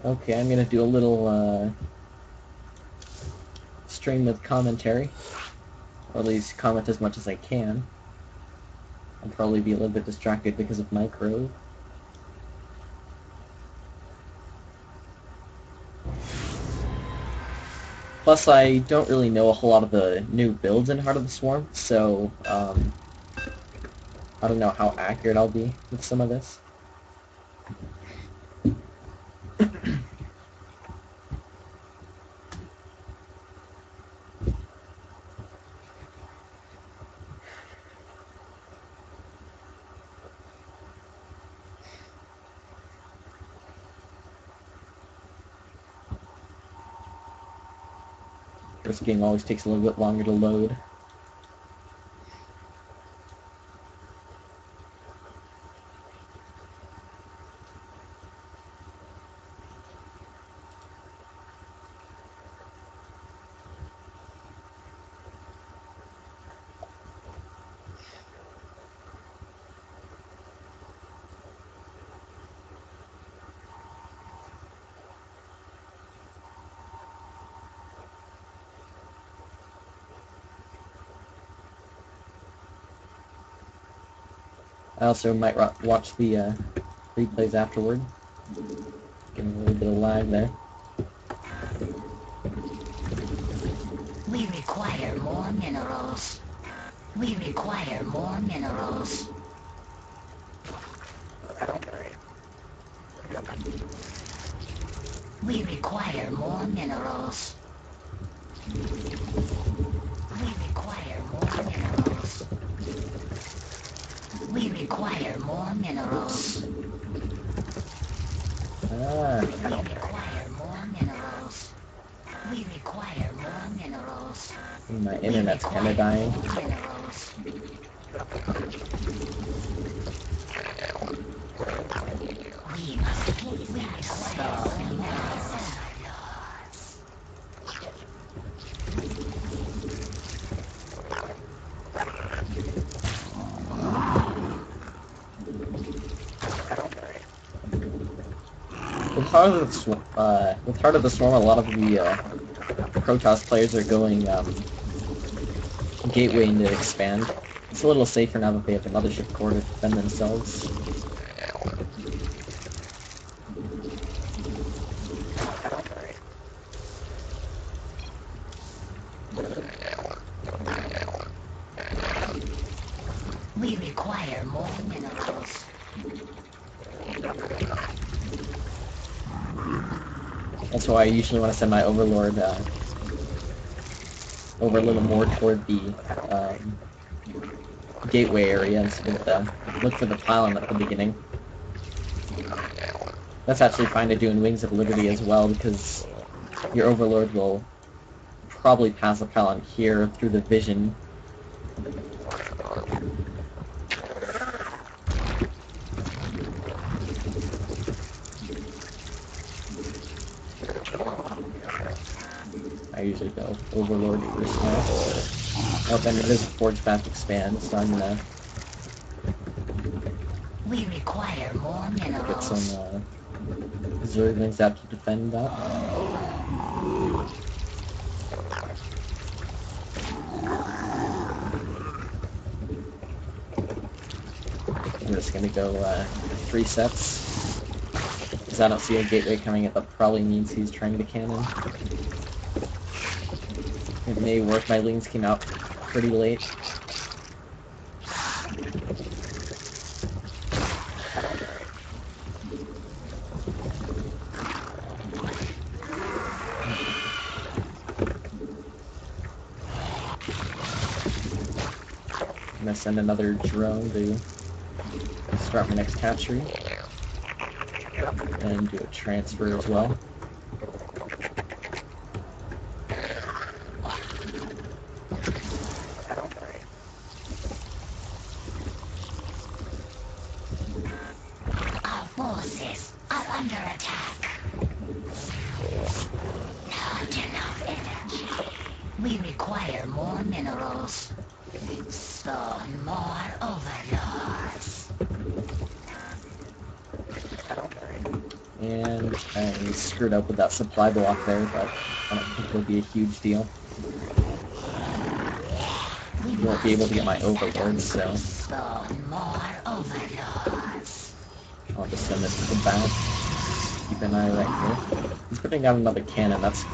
Okay, I'm gonna do a little stream with commentary, or at least comment as much as I can. I'll probably be a little bit distracted because of micro. Plus, I don't really know a whole lot of the new builds in Heart of the Swarm, so I don't know how accurate I'll be with some of this. This game always takes a little bit longer to load. I also might watch the replays afterward. Getting a little bit of lag there. We require more minerals. We require more minerals. We require more minerals. We require more minerals. We require more minerals. Ah. We require more minerals. We require more minerals. My internet's kinda dying. Minerals. We must keep that slow minerals. With Heart of the Swarm, a lot of the Protoss players are going Gateway into Expand. It's a little safer now that they have a Mothership core to defend themselves. We require more minerals. That's why I usually want to send my Overlord over a little more toward the Gateway area instead of look for the pylon at the beginning. That's actually fine to do in Wings of Liberty as well, because your Overlord will probably pass a pylon here through the vision. I usually go Overlord first now. Oh, and it is Forge Path Expand, so I'm gonna We require more minerals. get some Zerglings out to defend that. I'm just gonna go 3 sets, because I don't see a gateway coming in. That probably means he's trying to cannon. It may work. My Lings came out pretty late. I'm gonna send another drone to start my next hatchery, and do a transfer as well. Our forces are under attack. Not enough energy. We require more minerals. Spawn more overlords. And I screwed up with that supply block there, but I don't think it'll be a huge deal. You won't be able to get my overlords, so I'll just send it to the back. Keep an eye right here. He's putting down another cannon. That's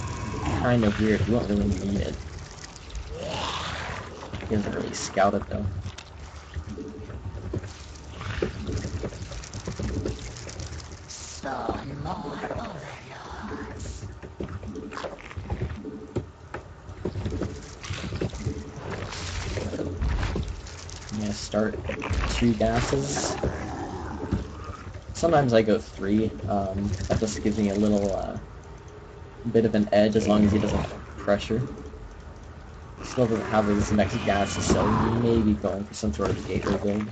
kind of weird. You won't really need it. He doesn't really scout it though. Spawn more overlords. I'm gonna start 2 gases. Sometimes I go 3. That just gives me a little bit of an edge as long as he doesn't pressure. Still doesn't have his next gases, so he may be going for some sort of gateway build.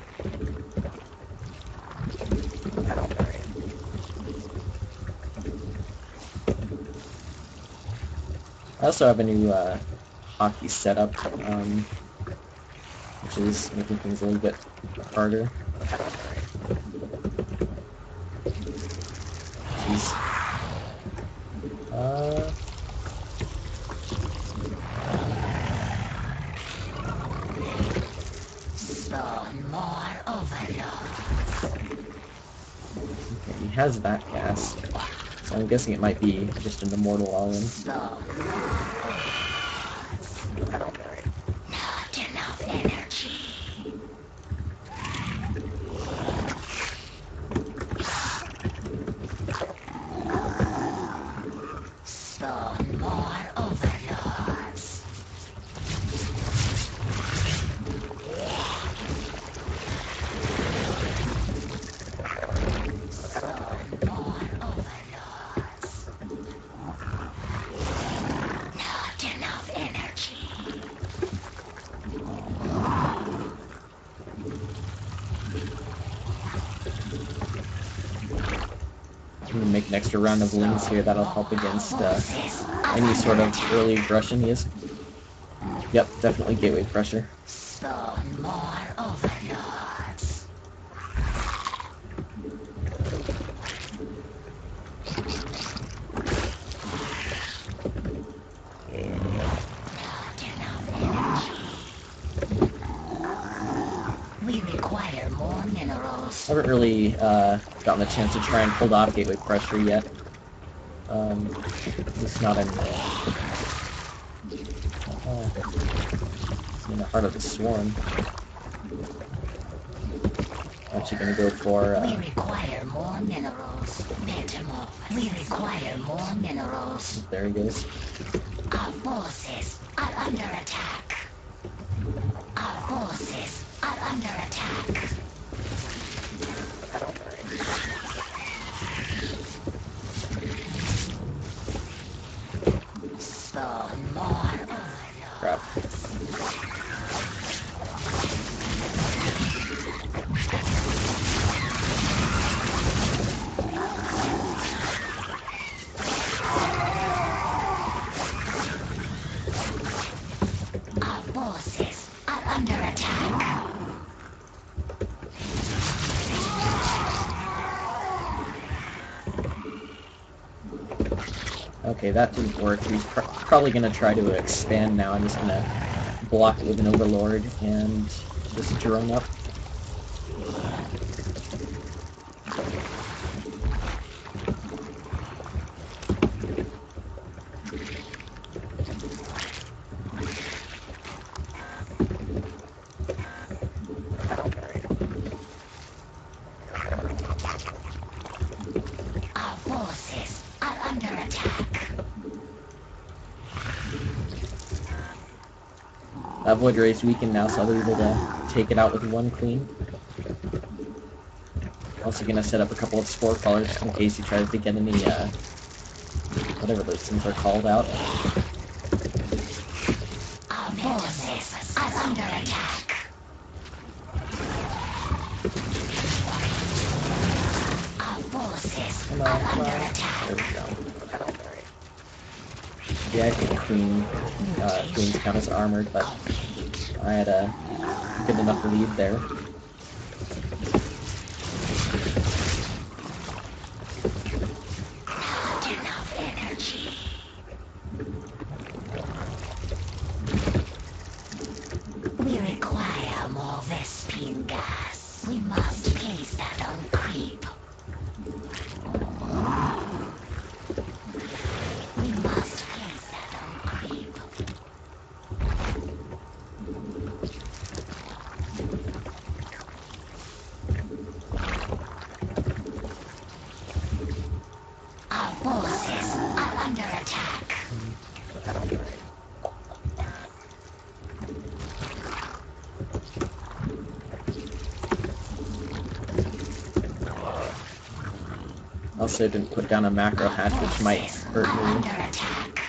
I also have a new hockey setup, which is making things a little bit harder. Jeez. Spawn more overlords. Okay, he has that gas, so I'm guessing it might be just an immortal all in. Spawn more overlords. Not enough energy. Spawn more overlords. Spawn more overlords. Not enough energy. I'm gonna make an extra round of wings here. That'll help against any sort of early aggression he is. Yep, definitely gateway pressure. Spawn more overlords. Not enough energy. We require more minerals. I haven't really gotten the chance to try and hold off gateway pressure yet. It's not in the heart of the swarm. I'm actually gonna go for We require more minerals. We require more minerals. there he goes. Our forces are under attack. Our forces are under attack. Spawn more overlords. Crap. Our forces are under attack. Okay, that didn't work. He's probably gonna try to expand now. I'm just gonna block it with an overlord and just drone up. Our forces are under attack. That Void Ray is weakened now, so I'll be able to take it out with 1 queen. Also gonna set up a couple of spore callers just in case he tries to get any, whatever those things are called out. Our forces are under attack. Our forces Come are on, come under on. attack. There we go. Yeah, I think queens count as armored, but I had a good enough lead there. We must place that on creep. We must place that on creep. Our forces are under attack. Also didn't put down a macro hatch, which might hurt me. Under attack.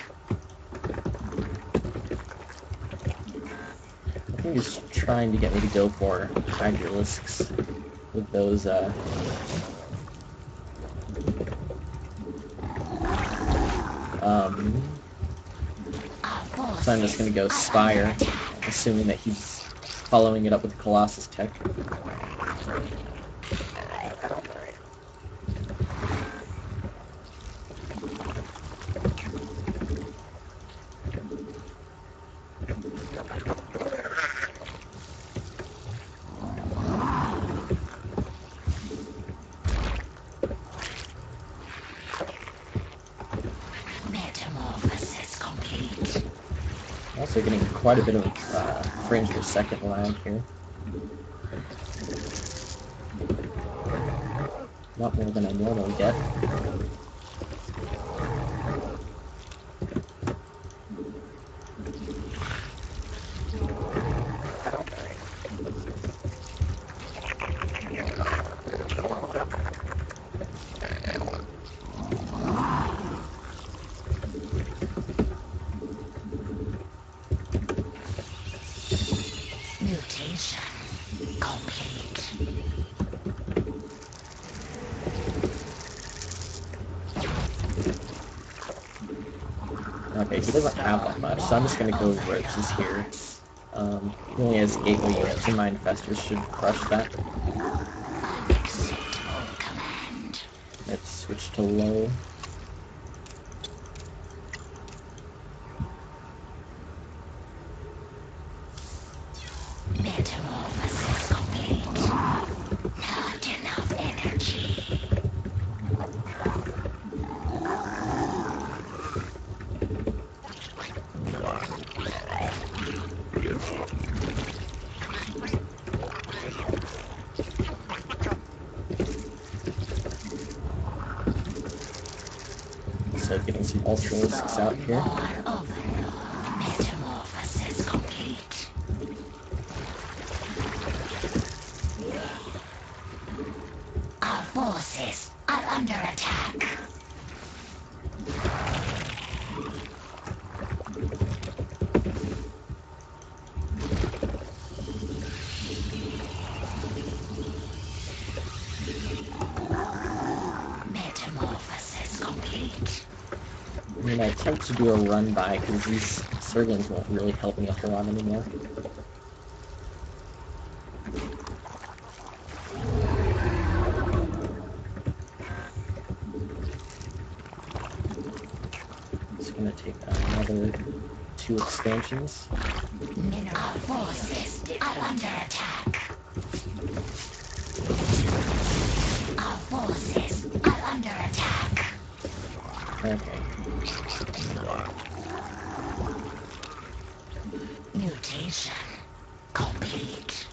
I think he's trying to get me to go for hydralisks with those, so I'm just gonna go Spire, assuming that he's following it up with Colossus Tech. Metamorphosis complete. Also getting quite a bit of frames per second lag here. A lot more than I normally get. Mutation complete. Okay, he doesn't have that much, so I'm just gonna go roaches here. He only has gateway units, and my infestors should crush that. Unacceptable command. Let's switch to low. Metamorphosis complete. Not enough energy. So getting some ultralisks out here. War overlord. Metamorphosis complete. Our forces are under attack. Metamorphosis complete. I mean, I attempt to do a run by because these surgeons won't really help me a whole lot anymore. Just gonna take another 2 expansions. Mineral forces are under attack. Our forces are under attack. Okay. Mutation complete.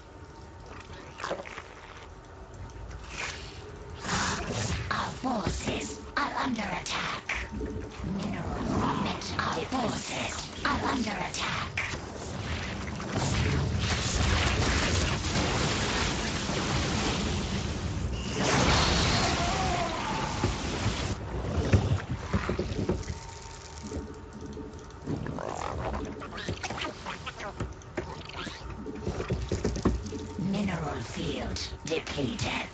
Our forces are under attack. Our forces are under attack. Mineral field depleted.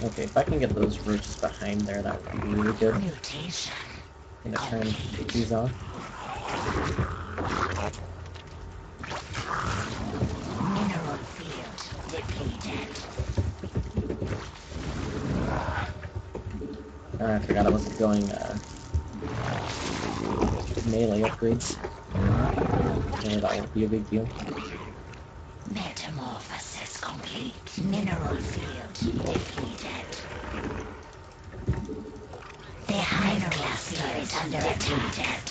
Okay, if I can get those roaches behind there, that would be really good. Mutation I'm gonna try and take these off. mineral field depleted. I forgot I wasn't going melee upgrades. Apparently that won't be a big deal. Metamorphosis complete. Mineral field depleted. The high cluster is under attack.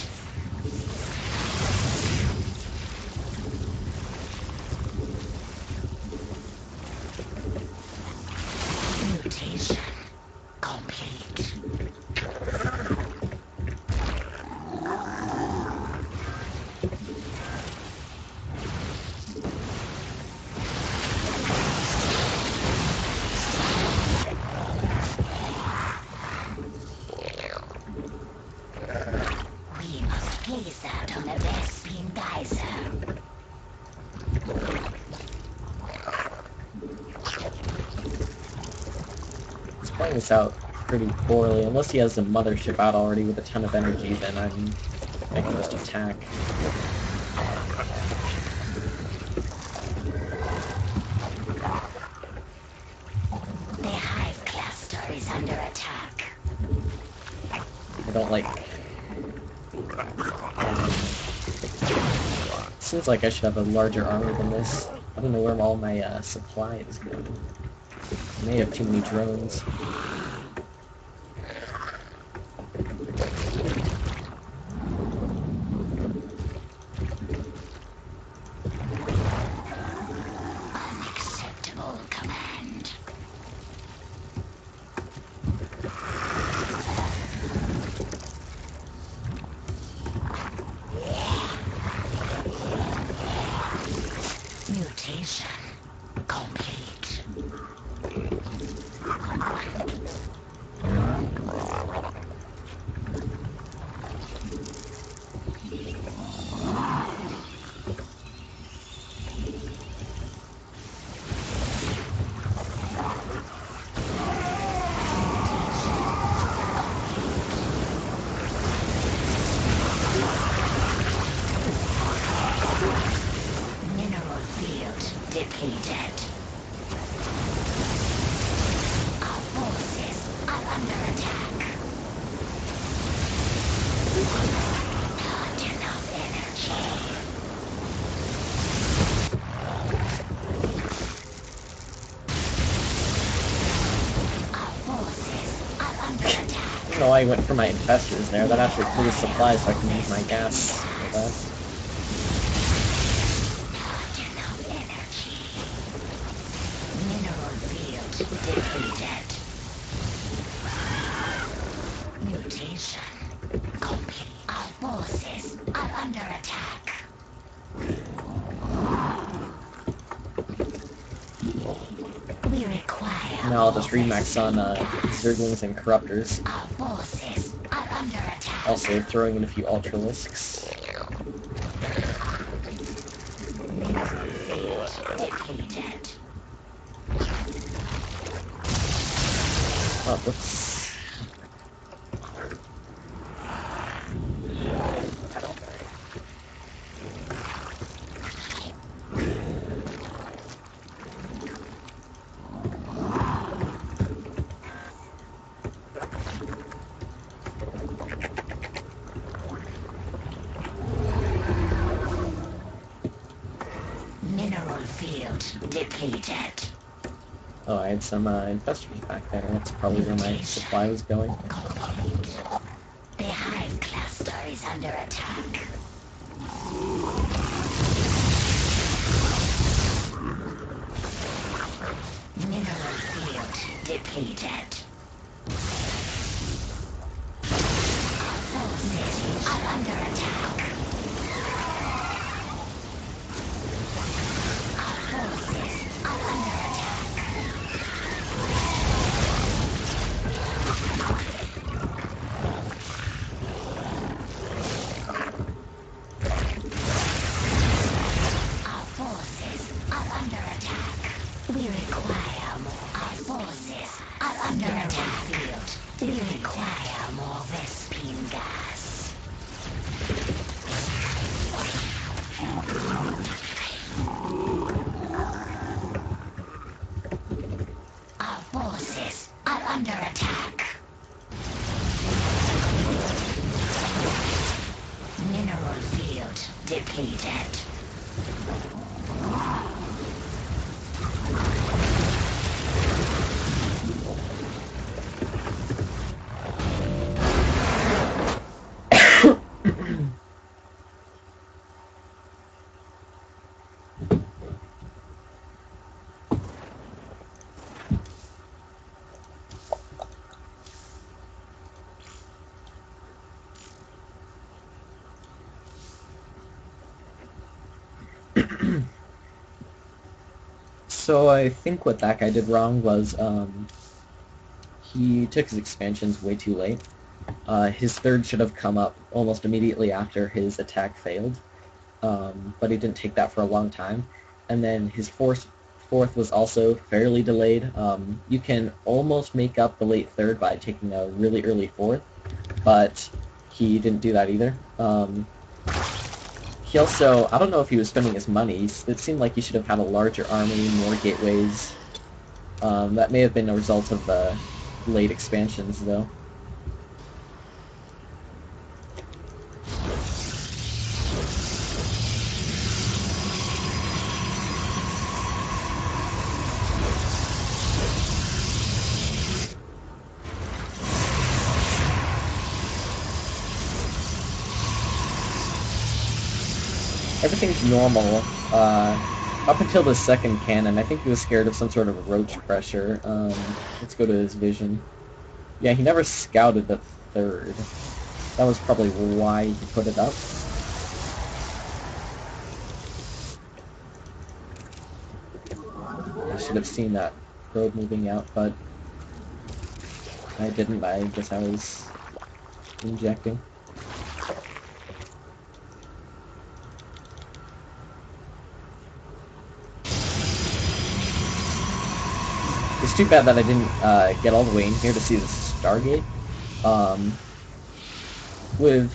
Mutation complete. We must place that on a Vespine geyser. He's playing this out pretty poorly. Unless he has the mothership out already with a ton of energy, then I can just attack. The hive cluster is under attack. I don't like... Seems like I should have a larger armor than this. I don't know where all my supply is going. I may have too many drones. Unacceptable command. Mutation complete. Mineral field depleted. Our forces are under attack. Not enough energy. Our forces are under attack. I don't know why I went for my infestors there. That actually clears supplies so I can use my gas for that. Not enough energy. Mineral field depleted. Mutation complete. Our forces are under attack. We require. Now I'll just remax on Zerglings and Corruptors. Our forces are under attack. Also throwing in a few Ultralisks. Depleted. Oh, whoops. Mineral field depleted. Oh, I had some infestors back there. That's probably where my supply was going. Complete. The hive cluster is under attack. Mineral field depleted. Our forces are under attack. Our forces are under attack. Our forces are under attack. We require more. Our forces are under attack field. We require more Vespine gas. Our forces are under attack. Mineral field depleted. So I think what that guy did wrong was he took his expansions way too late. His third should have come up almost immediately after his attack failed, but he didn't take that for a long time. And then his fourth was also fairly delayed. You can almost make up the late third by taking a really early fourth, but he didn't do that either. He also, I don't know if he was spending his money. It seemed like he should have had a larger army, more gateways. That may have been a result of the late expansions, though. Everything's normal. Up until the second cannon, I think he was scared of some sort of roach pressure. Let's go to his vision. Yeah, he never scouted the third. That was probably why he put it up. I should have seen that probe moving out, but I didn't. I guess I was injecting. It's too bad that I didn't get all the way in here to see the Stargate. With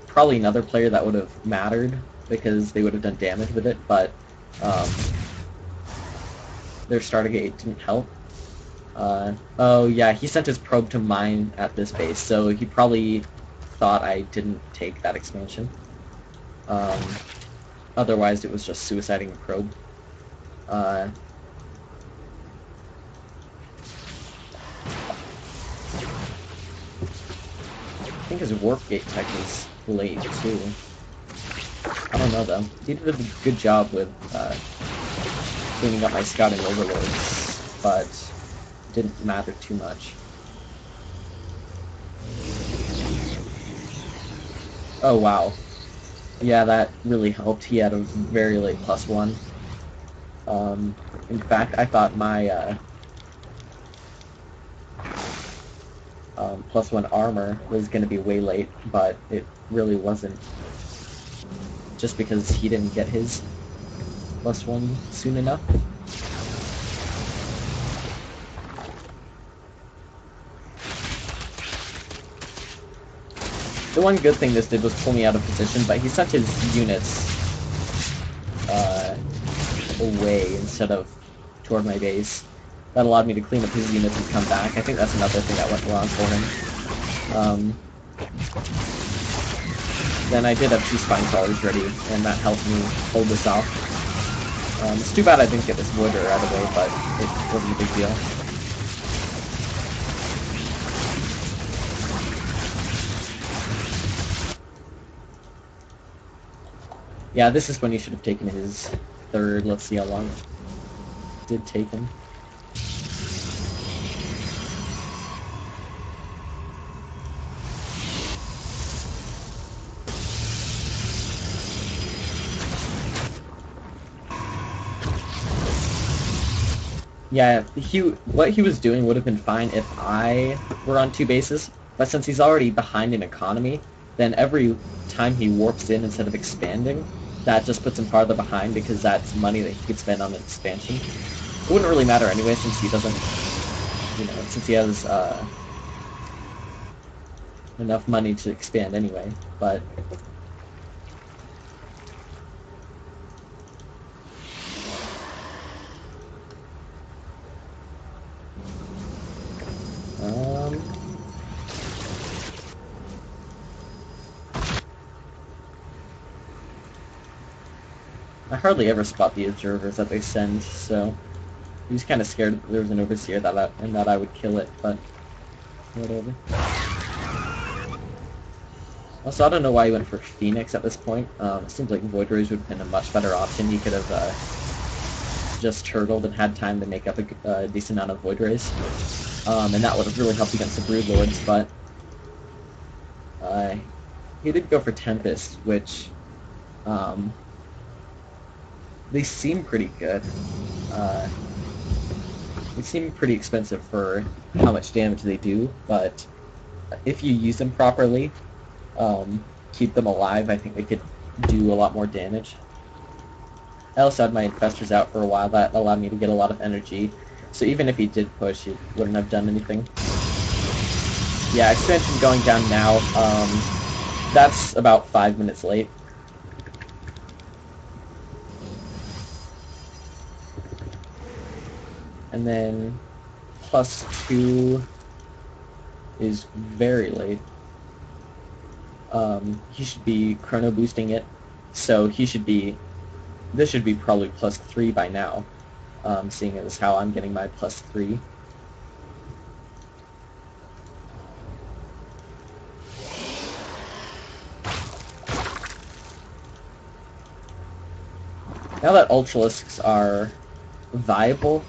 probably another player that would have mattered because they would have done damage with it, but their Stargate didn't help. Oh yeah, he sent his probe to mine at this base, so he probably thought I didn't take that expansion. Otherwise, it was just suiciding a probe. I think his warp gate tech is late too. I don't know though. He did a good job with cleaning up my scouting overlords, but it didn't matter too much. Oh wow. Yeah, that really helped. He had a very late +1. In fact, I thought my +1 armor was going to be way late, but it really wasn't. Just because he didn't get his +1 soon enough. The one good thing this did was pull me out of position, but he sent his units away instead of toward my base. That allowed me to clean up his units and come back. I think that's another thing that went wrong for him. Then I did have 2 spine crawlers ready, and that helped me hold this off. It's too bad I didn't get this wood right away, but it wasn't a big deal. Yeah, this is when you should have taken his third. Let's see how long it did take him. Yeah, what he was doing would have been fine if I were on 2 bases, but since he's already behind in economy, then every time he warps in instead of expanding, that just puts him farther behind because that's money that he could spend on an expansion. It wouldn't really matter anyway since he doesn't, since he has enough money to expand anyway, but I hardly ever spot the observers that they send, so he was kind of scared that there was an overseer and that I would kill it, but whatever. Also, I don't know why he went for Phoenix at this point. It seems like Void Rays would have been a much better option. He could have just turtled and had time to make up a decent amount of Void Rays. And that would have really helped against the Brood Lords, but he did go for Tempest, which they seem pretty good. They seem pretty expensive for how much damage they do, but if you use them properly, keep them alive, I think they could do a lot more damage. I also had my infestors out for a while. That allowed me to get a lot of energy. So even if he did push, he wouldn't have done anything. Yeah, expansion going down now. That's about 5 minutes late. And then +2 is very late. He should be chrono boosting it, so he should be. This should be probably +3 by now, seeing as how I'm getting my +3. Now that Ultralisks are viable,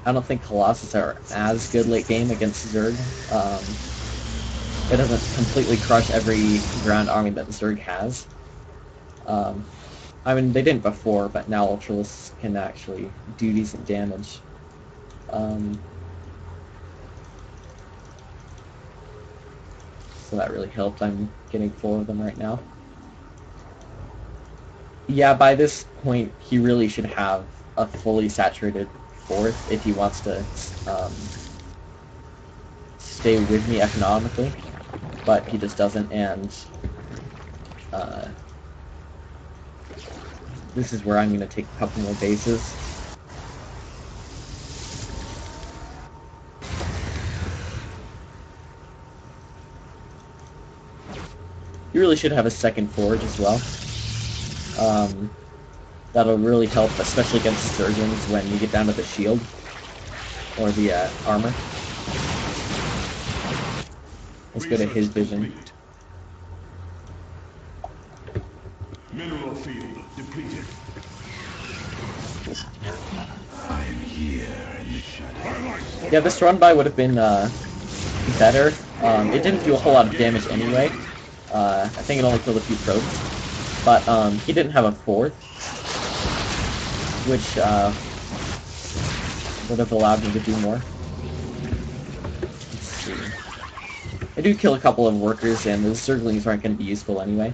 I don't think Colossus are as good late game against Zerg. It doesn't completely crush every ground army that Zerg has. I mean, they didn't before, but now Ultralisks can actually do decent damage. So that really helped. I'm getting 4 of them right now. Yeah, by this point, he really should have a fully saturated 4th if he wants to stay with me economically, but he just doesn't, and this is where I'm going to take a couple more bases. You really should have a second forge as well. That'll really help, especially against surgeons when you get down to the shield or the armor. Let's go to his vision. Mineral field depleted. I'm here in the shadows. Yeah, this run by would have been better. It didn't do a whole lot of damage anyway. I think it only killed a few probes. But he didn't have a 4th, which would have allowed me to do more. Let's see. I do kill a couple of workers, and the Zerglings aren't going to be useful anyway.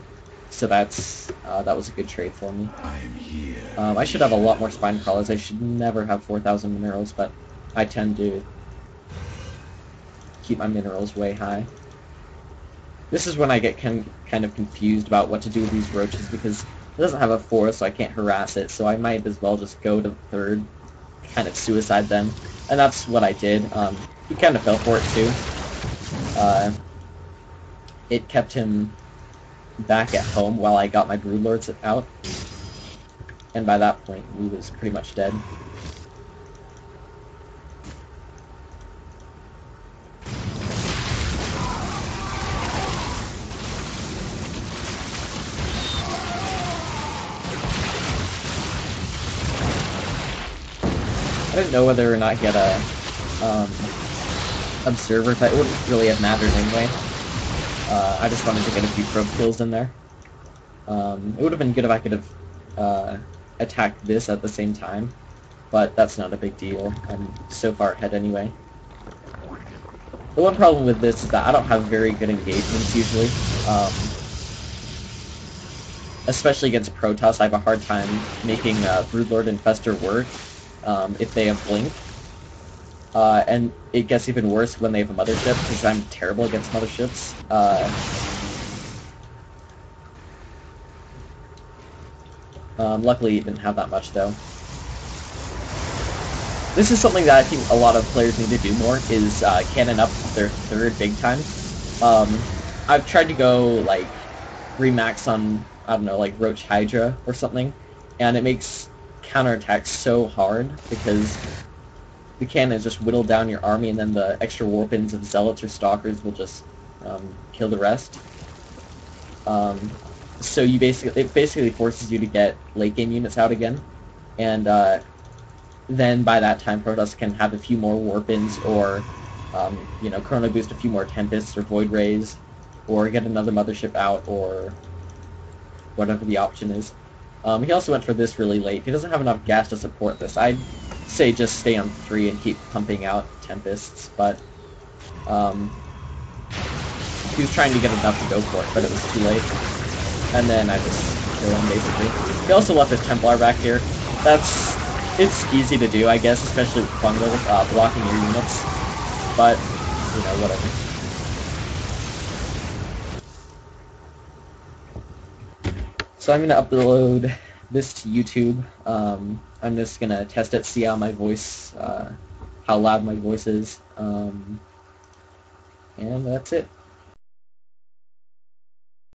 So that's that was a good trade for me. I should have a lot more spine crawlers. I should never have 4,000 minerals, but I tend to keep my minerals way high. This is when I get kind of confused about what to do with these roaches, because it doesn't have a 4th, so I can't harass it, so I might as well just go to the 3rd, kind of suicide them. And that's what I did. He kind of fell for it too. It kept him back at home while I got my Broodlords out, and by that point he was pretty much dead. I didn't know whether or not he had a observer, but it wouldn't really have mattered anyway. I just wanted to get a few probe kills in there. It would have been good if I could have attacked this at the same time, but that's not a big deal. I'm so far ahead anyway. The one problem with this is that I don't have very good engagements usually. Especially against Protoss, I have a hard time making Broodlord and Fester work if they have Blink. And it gets even worse when they have a mothership, because I'm terrible against motherships. Luckily, it didn't have that much, though. This is something that I think a lot of players need to do more, is cannon up their 3rd big time. I've tried to go, like, remax on, I don't know, like Roach Hydra or something, and it makes counterattacks so hard, because the cannons just whittle down your army, and then the extra warpins of Zealots or Stalkers will just kill the rest. So it basically forces you to get late game units out again, and then by that time Protoss can have a few more warpins, or chrono boost a few more Tempests or Void Rays, or get another mothership out, or whatever the option is. He also went for this really late. He doesn't have enough gas to support this. I'd say just stay on 3 and keep pumping out Tempests, but he was trying to get enough to go for it, but it was too late. And then I just killed him, basically. He also left his Templar back here. It's easy to do, I guess, especially with Fungal, blocking your units. But, you know, whatever. So I'm going to upload this to YouTube. I'm just going to test it, see how my voice, how loud my voice is. And that's it.